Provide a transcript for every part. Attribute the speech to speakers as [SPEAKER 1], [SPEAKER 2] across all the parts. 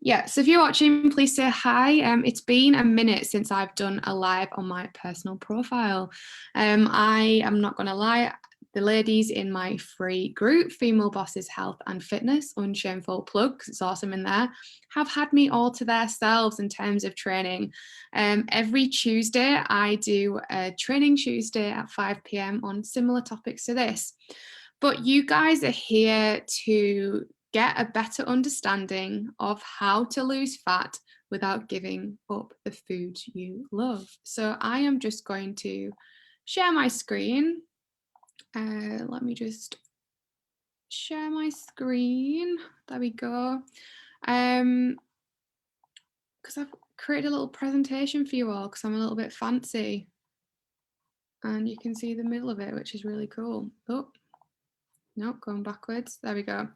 [SPEAKER 1] Yeah, so if you're watching, please say hi. It's been a minute since I've done a live on my personal profile. I am not going to lie, the ladies in my free group, Female Bosses Health and Fitness, unshameful plug, 'cause it's awesome in there, have had me all to themselves in terms of training. Every Tuesday, I do a training Tuesday at 5 p.m. on similar topics to this. But you guys are here to get a better understanding of how to lose fat without giving up the food you love. So I am just going to share my screen. Let me just share my screen. There we go. Because I've created a little presentation for you all because I'm a little bit fancy. And you can see the middle of it, which is really cool. Oh, no, going backwards. There we go.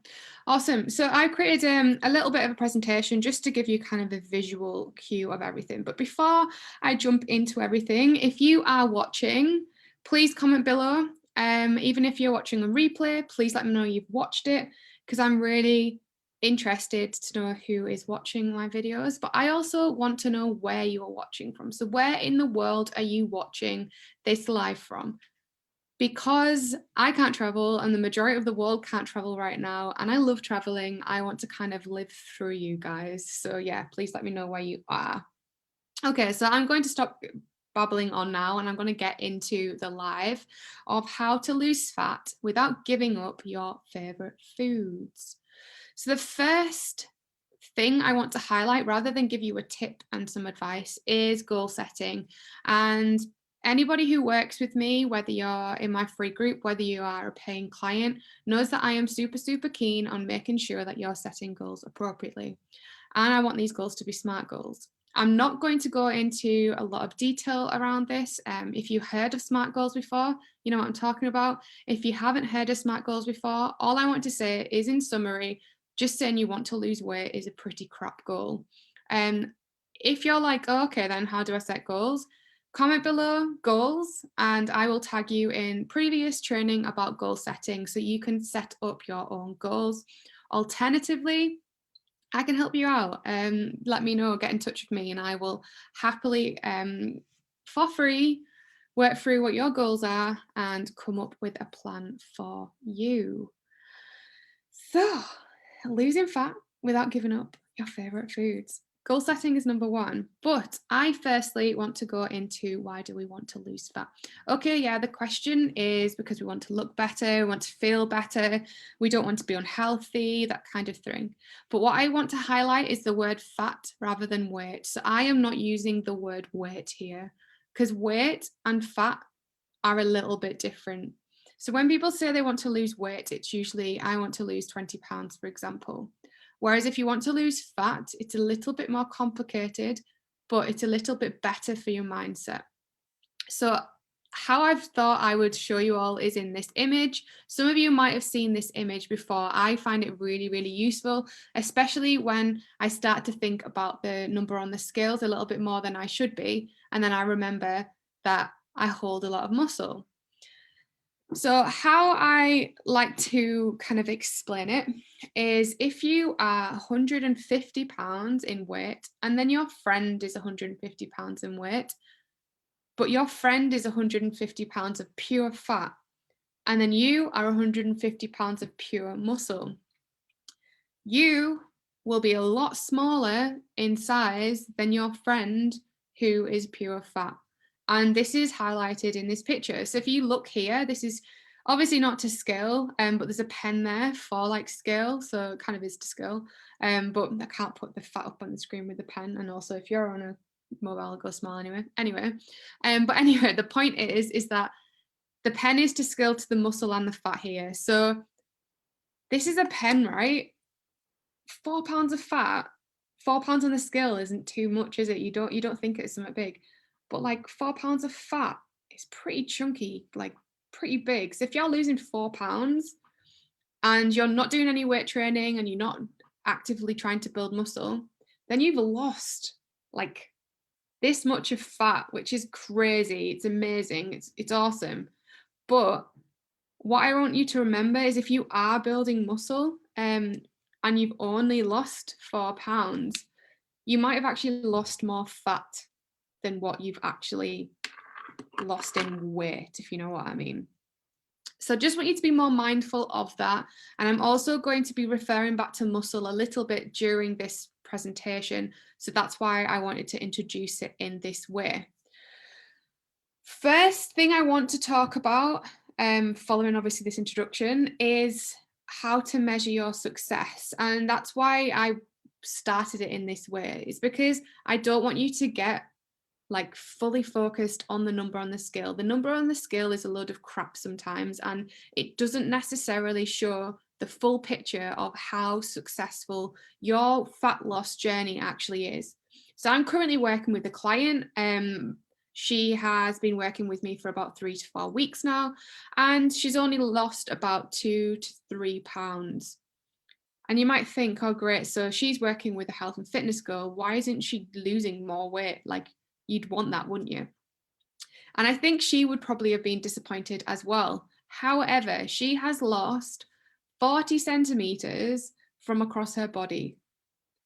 [SPEAKER 1] Awesome. So I created a little bit of a presentation just to give you kind of a visual cue of everything. But before I jump into everything, if you are watching, please comment below. Even if you're watching a replay, please let me know you've watched it because I'm really interested to know who is watching my videos. But I also want to know where you are watching from. So where in the world are you watching this live from? Because I can't travel and the majority of the world can't travel right now, and I love traveling, I want to kind of live through you guys. So yeah, please let me know where you are. Okay, so I'm going to stop babbling on now and I'm going to get into the live of how to lose fat without giving up your favorite foods. So the first thing I want to highlight, rather than give you a tip and some advice, is goal setting. And anybody who works with me, whether you're in my free group, whether you are a paying client, knows that I am super, super keen on making sure that you're setting goals appropriately. And I want these goals to be SMART goals. I'm not going to go into a lot of detail around this. If you heard of SMART goals before, you know what I'm talking about. If you haven't heard of SMART goals before, all I want to say is, in summary, just saying you want to lose weight is a pretty crap goal. If you're like, oh, okay, then how do I set goals? Comment below goals and I will tag you in previous training about goal setting so you can set up your own goals. Alternatively, I can help you out. Let me know, get in touch with me and I will happily, for free, work through what your goals are and come up with a plan for you. So, losing fat without giving up your favorite foods. Goal setting is number one, but I firstly want to go into why do we want to lose fat? Okay, yeah, the question is because we want to look better, we want to feel better, we don't want to be unhealthy, that kind of thing. But what I want to highlight is the word fat rather than weight. So I am not using the word weight here because weight and fat are a little bit different. So when people say they want to lose weight, it's usually, I want to lose 20 pounds, for example. Whereas if you want to lose fat, it's a little bit more complicated, but it's a little bit better for your mindset. So how I've thought I would show you all is in this image. Some of you might have seen this image before. I find it really, really useful, especially when I start to think about the number on the scales a little bit more than I should be. And then I remember that I hold a lot of muscle. So how I like to kind of explain it is if you are 150 pounds in weight and then your friend is 150 pounds in weight, but your friend is 150 pounds of pure fat, and then you are 150 pounds of pure muscle, you will be a lot smaller in size than your friend who is pure fat. And this is highlighted in this picture. So if you look here, this is obviously not to scale, but there's a pen there for like scale. So it kind of is to scale. But I can't put the fat up on the screen with the pen. And also if you're on a mobile, it'll go small anyway. But anyway, the point is that the pen is to scale to the muscle and the fat here. So this is a pen, right? 4 pounds of fat, 4 pounds on the scale isn't too much, is it? You don't think it's something big, but like 4 pounds of fat is pretty chunky, like pretty big. So if you're losing 4 pounds and you're not doing any weight training and you're not actively trying to build muscle, then you've lost like this much of fat, which is crazy. It's amazing. It's awesome. But what I want you to remember is if you are building muscle, and you've only lost 4 pounds, you might have actually lost more fat than what you've actually lost in weight, if you know what I mean. So just want you to be more mindful of that. And I'm also going to be referring back to muscle a little bit during this presentation. So that's why I wanted to introduce it in this way. First thing I want to talk about, following obviously this introduction, is how to measure your success. And that's why I started it in this way. It's because I don't want you to get like fully focused on the number on the scale. The number on the scale is a load of crap sometimes, and it doesn't necessarily show the full picture of how successful your fat loss journey actually is. So I'm currently working with a client. She has been working with me for about 3 to 4 weeks now, and she's only lost about 2 to 3 pounds. And you might think, oh, great. So she's working with a health and fitness girl. Why isn't she losing more weight? Like, you'd want that, wouldn't you? And I think she would probably have been disappointed as well. However, she has lost 40 centimeters from across her body.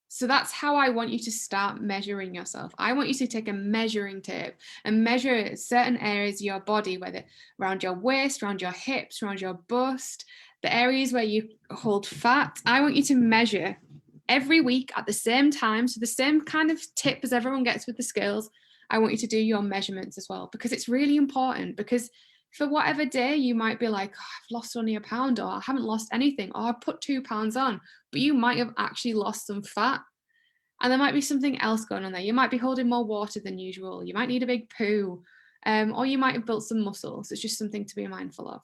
[SPEAKER 1] So that's how I want you to start measuring yourself. I want you to take a measuring tape and measure certain areas of your body, whether around your waist, around your hips, around your bust, the areas where you hold fat. I want you to measure every week at the same time. So the same kind of tip as everyone gets with the scales. I want you to do your measurements as well, because it's really important. Because for whatever day you might be like, oh, I've lost only a pound, or I haven't lost anything, or I put 2 pounds on, but you might have actually lost some fat. And there might be something else going on there. You might be holding more water than usual. You might need a big poo, or you might have built some muscle. So it's just something to be mindful of.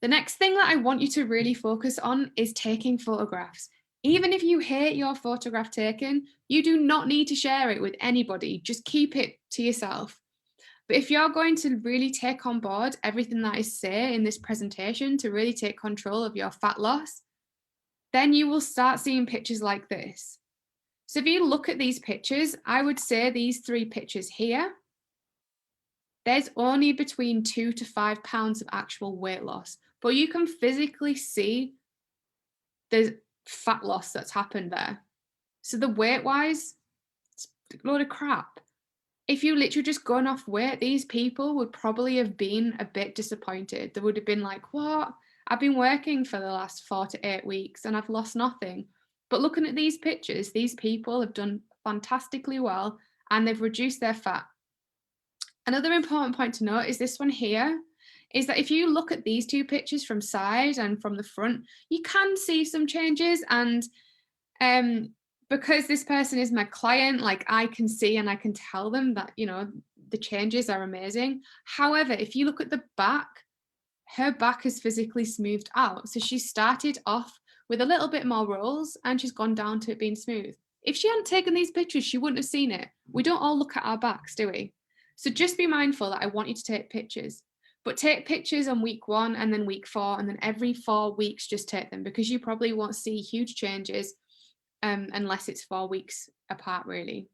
[SPEAKER 1] The next thing that I want you to really focus on is taking photographs. Even if you hate your photograph taken, you do not need to share it with anybody. Just keep it to yourself. But if you're going to really take on board everything that I say in this presentation to really take control of your fat loss, then you will start seeing pictures like this. So if you look at these pictures, I would say these 3 pictures here, there's only between 2 to 5 pounds of actual weight loss, but you can physically see there's fat loss that's happened there. So the weight wise, it's a load of crap. If you literally just gone off weight, these people would probably have been a bit disappointed. They would have been like, what? I've been working for the last 4 to 8 weeks and I've lost nothing. But looking at these pictures, these people have done fantastically well and they've reduced their fat. Another important point to note is this one here, is that if you look at these 2 pictures from side and from the front, you can see some changes. And because this person is my client, like I can see and I can tell them that, you know, the changes are amazing. However, if you look at the back, her back has physically smoothed out. So she started off with a little bit more rolls and she's gone down to it being smooth. If she hadn't taken these pictures, she wouldn't have seen it. We don't all look at our backs, do we? So just be mindful that I want you to take pictures, but take pictures on week 1 and then week 4, and then every 4 weeks, just take them, because you probably won't see huge changes unless it's 4 weeks apart, really.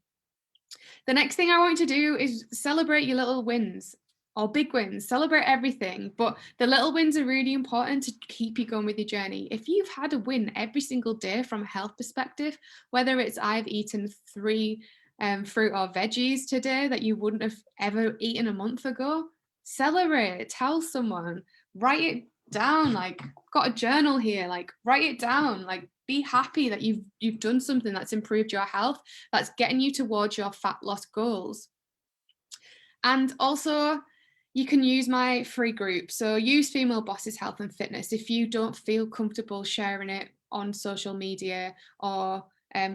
[SPEAKER 1] The next thing I want you to do is celebrate your little wins or big wins. Celebrate everything, but the little wins are really important to keep you going with your journey. If you've had a win every single day from a health perspective, whether it's I've eaten 3 fruit or veggies today that you wouldn't have ever eaten a month ago, celebrate, tell someone, write it down. Like, got a journal here, like write it down, like be happy that you've done something that's improved your health, that's getting you towards your fat loss goals. And also, you can use my free group. So use Female Bosses Health and Fitness if you don't feel comfortable sharing it on social media or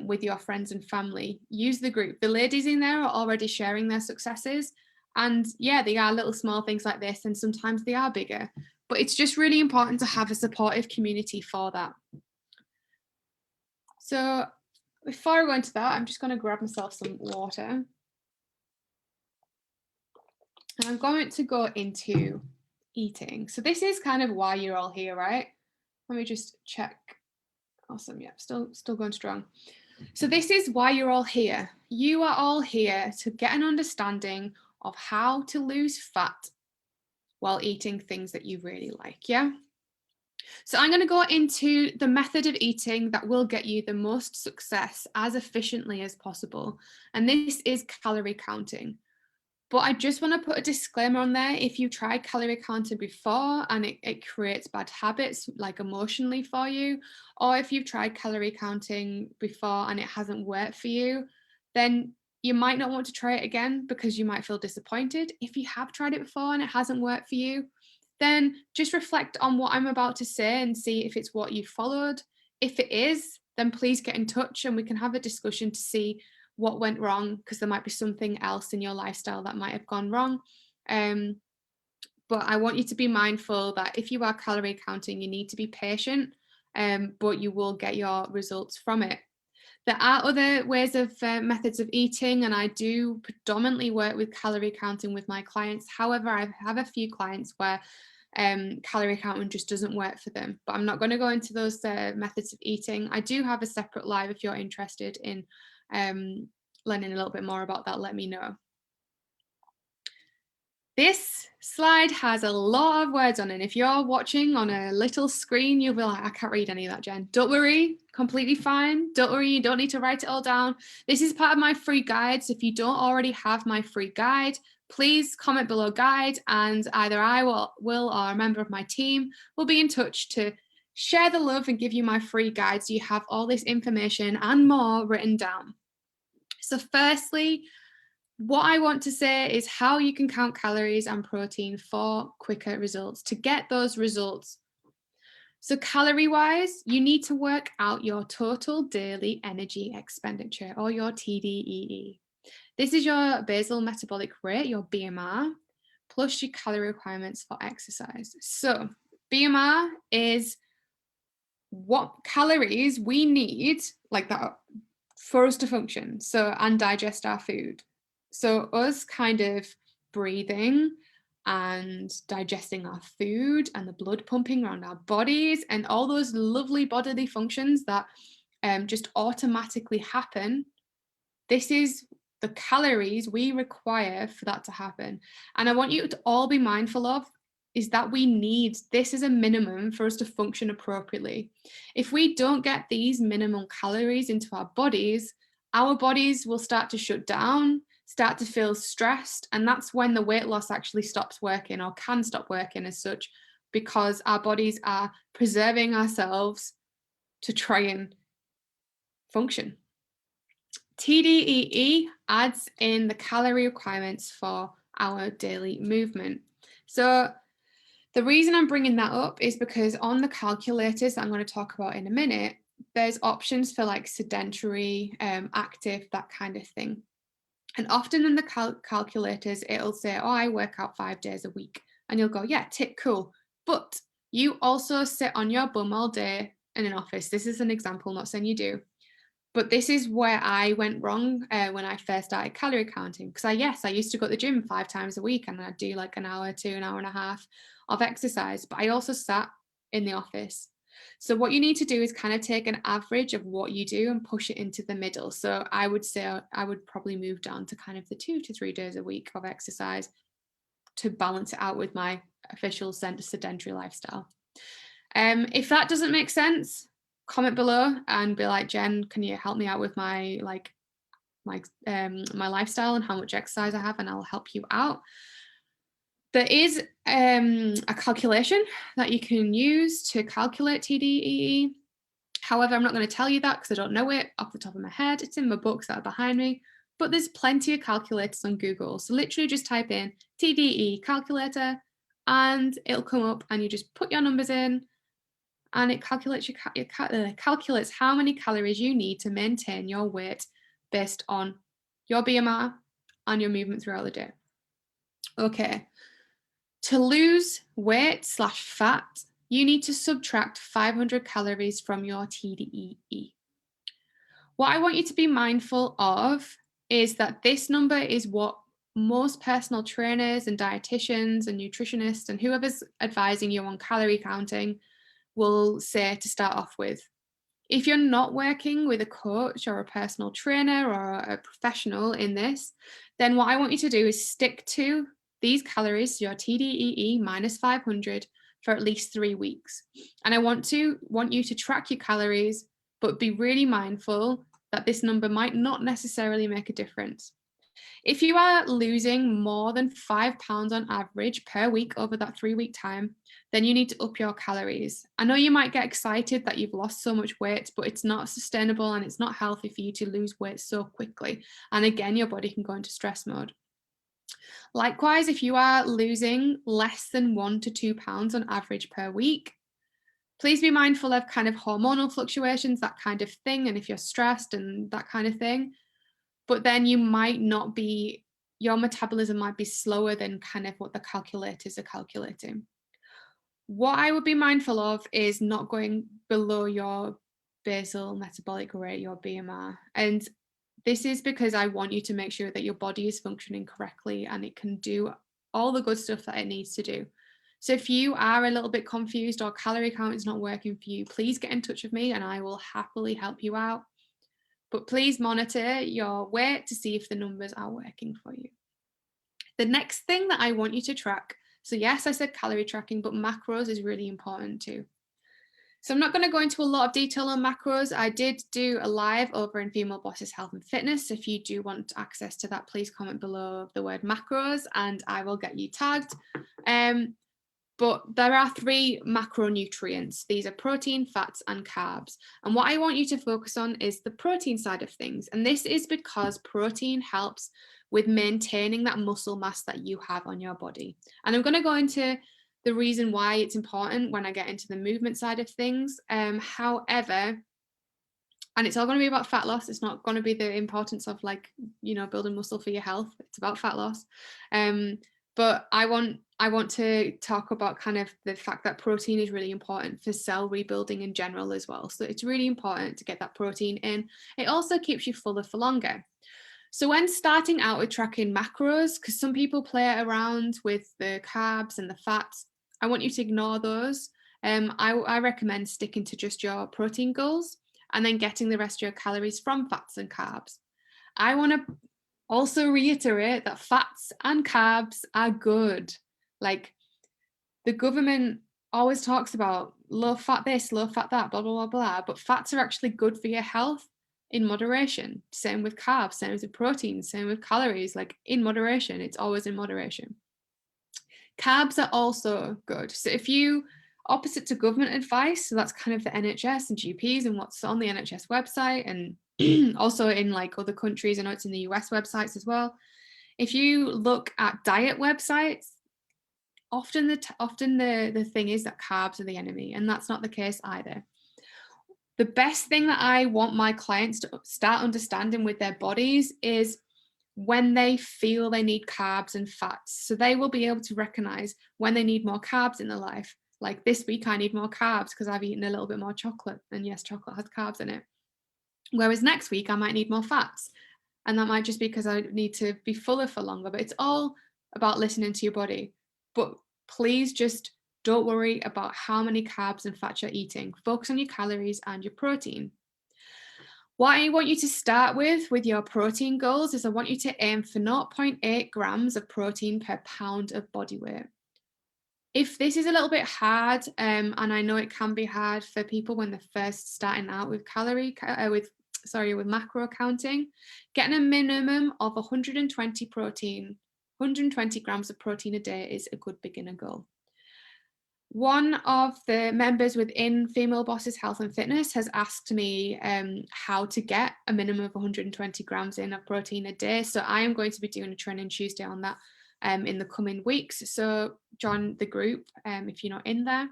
[SPEAKER 1] with your friends and family. Use the group. The ladies in there are already sharing their successes. And yeah, they are little small things like this, and sometimes they are bigger. But it's just really important to have a supportive community for that. So before I go into that, I'm just going to grab myself some water. And I'm going to go into eating. So this is kind of why you're all here, right? Let me just check. Awesome. Yeah, still going strong. So this is why you're all here. You are all here to get an understanding of how to lose fat while eating things that you really like. Yeah. So I'm going to go into the method of eating that will get you the most success as efficiently as possible. And this is calorie counting. But I just want to put a disclaimer on there. If you tried calorie counting before and it creates bad habits, like emotionally for you, or if you've tried calorie counting before and it hasn't worked for you, then you might not want to try it again because you might feel disappointed. If you have tried it before and it hasn't worked for you, then just reflect on what I'm about to say and see if it's what you followed. If it is, then please get in touch and we can have a discussion to see what went wrong, because there might be something else in your lifestyle that might have gone wrong. But I want you to be mindful that if you are calorie counting, you need to be patient, but you will get your results from it. There are other ways of methods of eating, and I do predominantly work with calorie counting with my clients. However, I have a few clients where calorie counting just doesn't work for them, but I'm not going to go into those methods of eating. I do have a separate live if you're interested in learning a little bit more about that. Let me know. This slide has a lot of words on it. If you're watching on a little screen, you'll be like, I can't read any of that, Jen. Don't worry, completely fine. Don't worry, you don't need to write it all down. This is part of my free guide. So if you don't already have my free guide, please comment below guide, and either I will or a member of my team will be in touch to share the love and give you my free guide so you have all this information and more written down. So firstly, what I want to say is how you can count calories and protein for quicker results, to get those results. So calorie wise, you need to work out your total daily energy expenditure, or your TDEE. This is your basal metabolic rate, your BMR, plus your calorie requirements for exercise. So BMR is what calories we need, like that, for us to function, so, and digest our food. So us kind of breathing and digesting our food and the blood pumping around our bodies and all those lovely bodily functions that just automatically happen. This is the calories we require for that to happen. And I want you to all be mindful of is that we need this as a minimum for us to function appropriately. If we don't get these minimum calories into our bodies will start to shut down, start to feel stressed, and that's when the weight loss actually stops working, or can stop working as such, because our bodies are preserving ourselves to try and function. TDEE adds in the calorie requirements for our daily movement. So the reason I'm bringing that up is because on the calculators that I'm going to talk about in a minute, there's options for like sedentary, active, that kind of thing. And often in the calculators, it'll say, oh, I work out 5 days a week. And you'll go, yeah, tick, cool. But you also sit on your bum all day in an office. This is an example, not saying you do. But this is where I went wrong when I first started calorie counting. Because I used to go to the gym 5 times a week and I'd do like an hour to an hour and a half of exercise. But I also sat in the office. So what you need to do is kind of take an average of what you do and push it into the middle. So I would say I would probably move down to kind of the 2 to 3 days a week of exercise to balance it out with my official sedentary lifestyle. If that doesn't make sense, comment below and be like, Jen, can you help me out with my my lifestyle and how much exercise I have, and I'll help you out. There is a calculation that you can use to calculate TDEE. However, I'm not going to tell you that because I don't know it off the top of my head. It's in my books that are behind me, but there's plenty of calculators on Google. So literally just type in TDEE calculator and it'll come up, and you just put your numbers in, and it calculates calculates how many calories you need to maintain your weight based on your BMR and your movement throughout the day. Okay, to lose weight / fat, you need to subtract 500 calories from your TDEE. What I want you to be mindful of is that this number is what most personal trainers and dietitians and nutritionists and whoever's advising you on calorie counting will say to start off with. If you're not working with a coach or a personal trainer or a professional in this, then what I want you to do is stick to these calories, your TDEE minus 500, for at least 3 weeks. And I want you to track your calories, but be really mindful that this number might not necessarily make a difference. If you are losing more than 5 pounds on average per week over that 3-week time, then you need to up your calories. I know you might get excited that you've lost so much weight, but it's not sustainable and it's not healthy for you to lose weight so quickly. And again, your body can go into stress mode. Likewise, if you are losing less than 1 to 2 pounds on average per week, please be mindful of kind of hormonal fluctuations, that kind of thing, and if you're stressed and that kind of thing. But then you might not be, your metabolism might be slower than kind of what the calculators are calculating. What I would be mindful of is not going below your basal metabolic rate, your BMR. And this is because I want you to make sure that your body is functioning correctly and it can do all the good stuff that it needs to do. So if you are a little bit confused or calorie count is not working for you, please get in touch with me and I will happily help you out. But please monitor your weight to see if the numbers are working for you. The next thing that I want you to track, so yes, I said calorie tracking, but macros is really important too. So I'm not going to go into a lot of detail on macros. I did do a live over in Female Bosses Health and Fitness. If you do want access to that, please comment below the word macros and I will get you tagged. But there are 3 macronutrients. These are protein, fats, and carbs. And what I want you to focus on is the protein side of things. And this is because protein helps with maintaining that muscle mass that you have on your body. And I'm going to go into the reason why it's important when I get into the movement side of things. However, and it's all going to be about fat loss. It's not going to be the importance of building muscle for your health. It's about fat loss. But I want to talk about kind of the fact that protein is really important for cell rebuilding in general as well. So it's really important to get that protein in. It also keeps you fuller for longer. So when starting out with tracking macros, because some people play around with the carbs and the fats, I want you to ignore those. I recommend sticking to just your protein goals and then getting the rest of your calories from fats and carbs. I want to also reiterate that fats and carbs are good. Like the government always talks about low fat this, low fat that, blah, blah, blah, blah. But fats are actually good for your health in moderation. Same with carbs, same with protein, same with calories, like in moderation. It's always in moderation. Carbs are also good. So if you, opposite to government advice, so that's kind of the NHS and GPs and what's on the NHS website and also in like other countries, I know it's in the US websites as well. If you look at diet websites, often the thing is that carbs are the enemy, and that's not the case either. The best thing that I want my clients to start understanding with their bodies is when they feel they need carbs and fats. So they will be able to recognize when they need more carbs in their life. Like this week, I need more carbs because I've eaten a little bit more chocolate. And yes, chocolate has carbs in it. Whereas next week, I might need more fats. And that might just be because I need to be fuller for longer. But it's all about listening to your body. But please just don't worry about how many carbs and fats you're eating. Focus on your calories and your protein. What I want you to start with your protein goals is I want you to aim for 0.8 grams of protein per pound of body weight. If this is a little bit hard, and I know it can be hard for people when they're first starting out with with macro counting, getting a minimum of 120 grams of protein a day is a good beginner goal. One of the members within Female Bosses Health and Fitness has asked me how to get a minimum of 120 grams in of protein a day. So I am going to be doing a training Tuesday on that in the coming weeks. So join the group if you're not in there.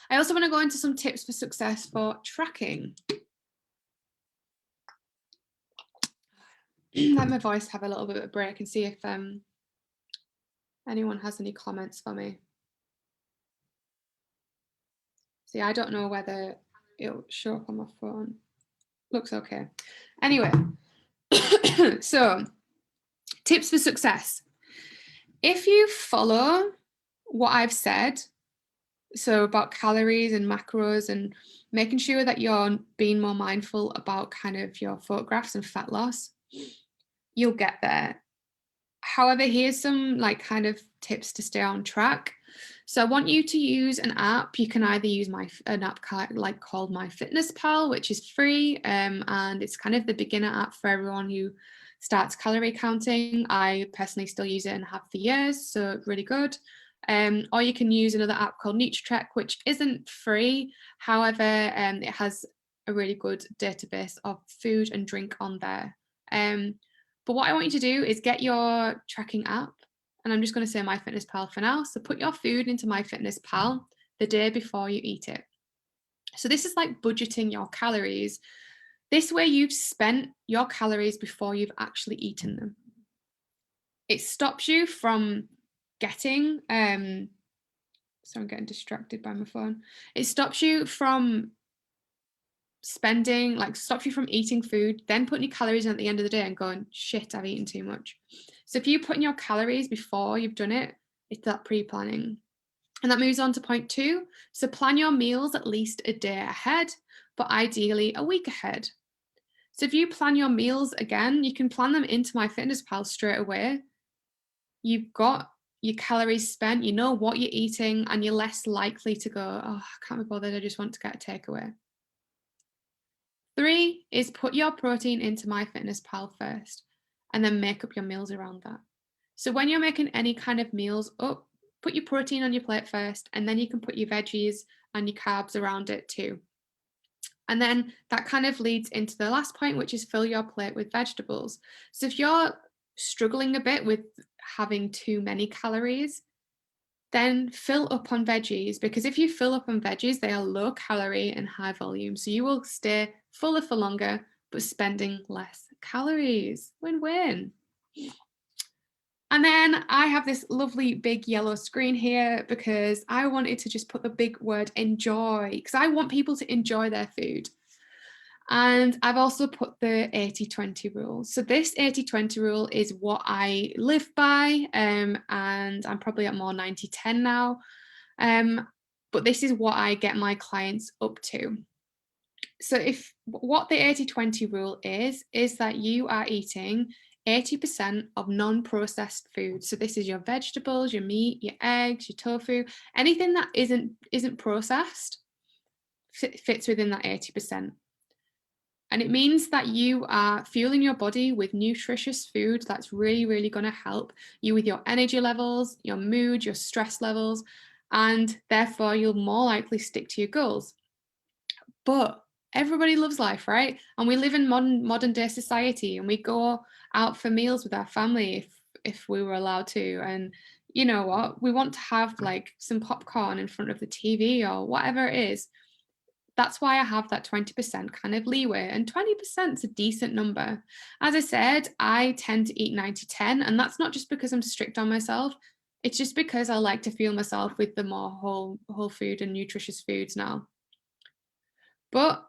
[SPEAKER 1] I also want to go into some tips for success for tracking. Let my voice have a little bit of a break and see if anyone has any comments for me. See, I don't know whether it'll show up on my phone. Looks okay. Anyway, so tips for success. If you follow what I've said, so about calories and macros and making sure that you're being more mindful about kind of your photographs and fat loss, you'll get there. However, here's some like kind of tips to stay on track. So I want you to use an app. You can either use an app called MyFitnessPal, which is free, and it's kind of the beginner app for everyone who starts calorie counting. I personally still use it and have for years, so really good. Or you can use another app called NutriTrack, which isn't free. However, it has a really good database of food and drink on there. But what I want you to do is get your tracking app, and I'm just going to say MyFitnessPal for now. So put your food into MyFitnessPal the day before you eat it. So this is like budgeting your calories. This way you've spent your calories before you've actually eaten them. It stops you from getting, sorry, I'm getting distracted by my phone. It stops you from stops you from eating food, then putting your calories in at the end of the day and going, shit, I've eaten too much. So if you put in your calories before you've done it, it's that pre-planning. And that moves on to point 2. So plan your meals at least a day ahead, but ideally a week ahead. So if you plan your meals again, you can plan them into MyFitnessPal straight away. You've got your calories spent, you know what you're eating, and you're less likely to go, oh, I can't be bothered, I just want to get a takeaway. 3 is put your protein into MyFitnessPal first, and then make up your meals around that. So when you're making any kind of meals up, put your protein on your plate first, and then you can put your veggies and your carbs around it too. And then that kind of leads into the last point, which is fill your plate with vegetables. So if you're struggling a bit with having too many calories, then fill up on veggies, because if you fill up on veggies, they are low calorie and high volume. So you will stay fuller for longer, but spending less calories. Win-win. And then I have this lovely big yellow screen here because I wanted to just put the big word enjoy, because I want people to enjoy their food. And I've also put the 80-20 rule. So this 80-20 rule is what I live by, and I'm probably at more 90-10 now. But this is what I get my clients up to. So what the 80-20 rule is that you are eating 80% of non-processed food. So this is your vegetables, your meat, your eggs, your tofu, anything that isn't processed fits within that 80%. And it means that you are fueling your body with nutritious food that's really, really going to help you with your energy levels, your mood, your stress levels, and therefore you'll more likely stick to your goals. But everybody loves life, right? And we live in modern day society, and we go out for meals with our family if we were allowed to. And you know what? We want to have like some popcorn in front of the TV or whatever it is. That's why I have that 20% kind of leeway, and 20% is a decent number. As I said, I tend to eat 90-10, and that's not just because I'm strict on myself. It's just because I like to fuel myself with the more whole food and nutritious foods now. But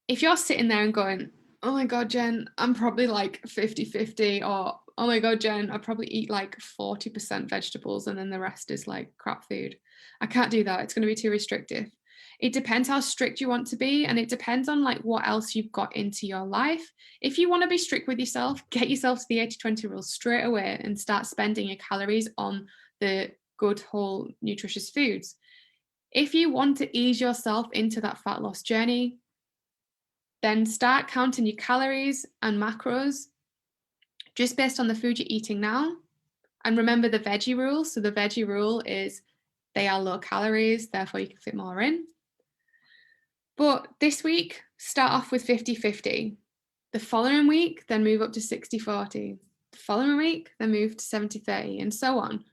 [SPEAKER 1] if you're sitting there and going, oh my God, Jen, I'm probably like 50-50, or oh my God, Jen, I probably eat like 40% vegetables and then the rest is like crap food. I can't do that. It's going to be too restrictive. It depends how strict you want to be, and it depends on like what else you've got into your life. If you want to be strict with yourself, get yourself to the 80-20 rule straight away and start spending your calories on the good, whole, nutritious foods. If you want to ease yourself into that fat loss journey, then start counting your calories and macros just based on the food you're eating now. And remember the veggie rule. So the veggie rule is they are low calories, therefore you can fit more in. But this week, start off with 50-50. The following week, then move up to 60-40. The following week, then move to 70-30, and so on.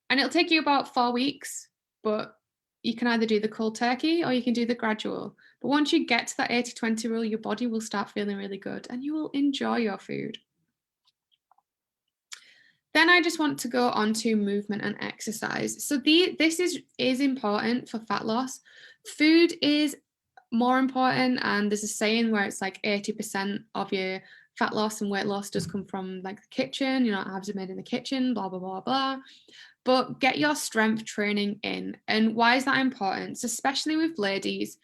[SPEAKER 1] And it'll take you about 4 weeks, but you can either do the cold turkey or you can do the gradual. But once you get to that 80-20 rule, your body will start feeling really good and you will enjoy your food. Then I just want to go on to movement and exercise. So this is important for fat loss. Food is more important, and there's a saying where it's like 80% of your fat loss and weight loss does come from like the kitchen, you know, abs are made in the kitchen, blah, blah, blah, blah. But get your strength training in. And why is that important? So especially with ladies,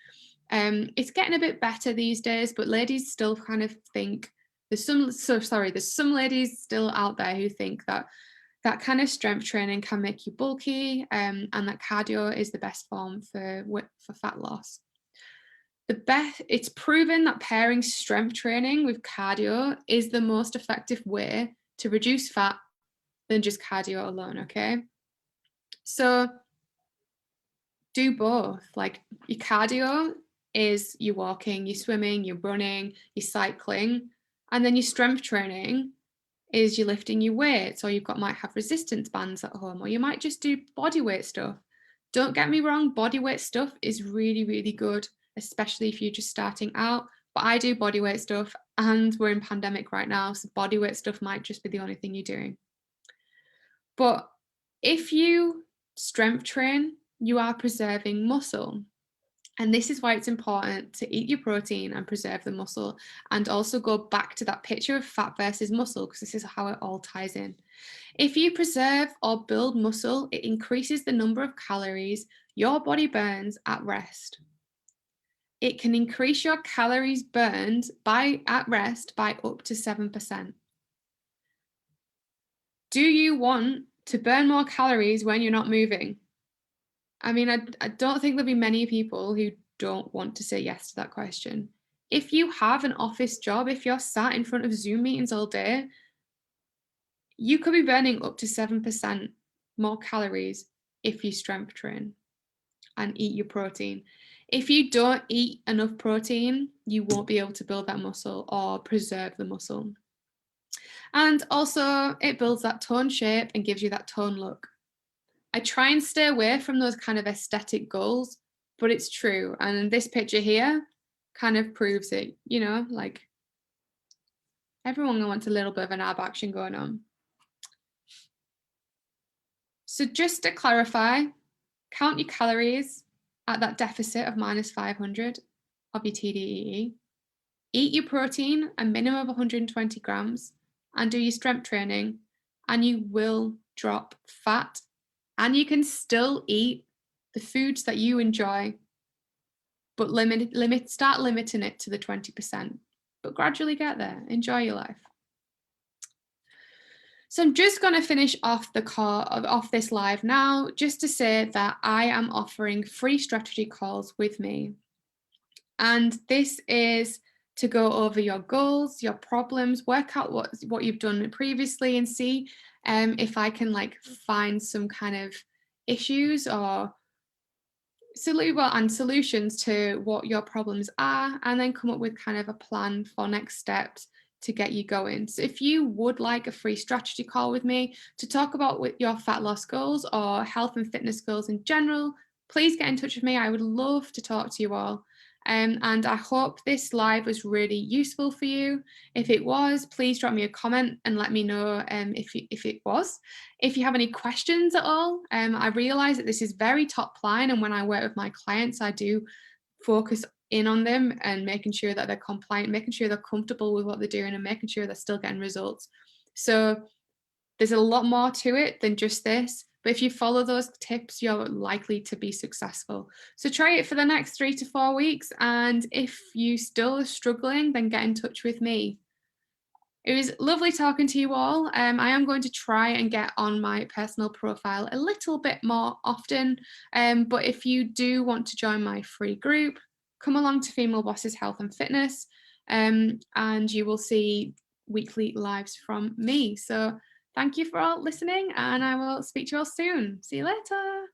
[SPEAKER 1] it's getting a bit better these days, but ladies still kind of think there's some ladies still out there who think that that kind of strength training can make you bulky, and that cardio is the best form for fat loss. It's proven that pairing strength training with cardio is the most effective way to reduce fat than just cardio alone, okay? So do both. Like, your cardio is you walking, you swimming, you're running, you're cycling, and then your strength training is you lifting your weights, or might have resistance bands at home, or you might just do body weight stuff. Don't get me wrong, body weight stuff is really, really good, especially if you're just starting out. But I do body weight stuff, and we're in pandemic right now, so body weight stuff might just be the only thing you're doing. But if you strength train, you are preserving muscle. And this is why it's important to eat your protein and preserve the muscle, and also go back to that picture of fat versus muscle, because this is how it all ties in. If you preserve or build muscle, it increases the number of calories your body burns at rest. It can increase your calories burned at rest by up to 7%. Do you want to burn more calories when you're not moving? I mean, I don't think there'll be many people who don't want to say yes to that question. If you have an office job, if you're sat in front of Zoom meetings all day, you could be burning up to 7% more calories if you strength train and eat your protein. If you don't eat enough protein, you won't be able to build that muscle or preserve the muscle. And also, it builds that tone shape and gives you that tone look. I try and stay away from those kind of aesthetic goals, but it's true. And this picture here kind of proves it, like everyone wants a little bit of an ab action going on. So just to clarify, count your calories at that deficit of minus 500 of your TDEE. Eat your protein a minimum of 120 grams and do your strength training, and you will drop fat, and you can still eat the foods that you enjoy, but start limiting it to the 20%, but gradually get there. Enjoy your life. So I'm just going to finish off this live now, just to say that I am offering free strategy calls with me. And this is to go over your goals, your problems, work out what you've done previously, and see if I can find some kind of issues or solutions to what your problems are, and then come up with kind of a plan for next steps to get you going. So if you would like a free strategy call with me to talk about your fat loss goals or health and fitness goals in general, please get in touch with me. I would love to talk to you all. And I hope this live was really useful for you. If it was, please drop me a comment and let me know if it was. If you have any questions at all, I realize that this is very top line, and when I work with my clients, I do focus in on them and making sure that they're compliant, making sure they're comfortable with what they're doing, and making sure they're still getting results. So there's a lot more to it than just this, but if you follow those tips, you're likely to be successful. So try it for the next 3 to 4 weeks, and if you still are struggling, then get in touch with me. It was lovely talking to you all. I am going to try and get on my personal profile a little bit more often, but if you do want to join my free group, come along to Female Bosses Health and Fitness, and you will see weekly lives from me. So thank you for all listening, and I will speak to you all soon. See you later.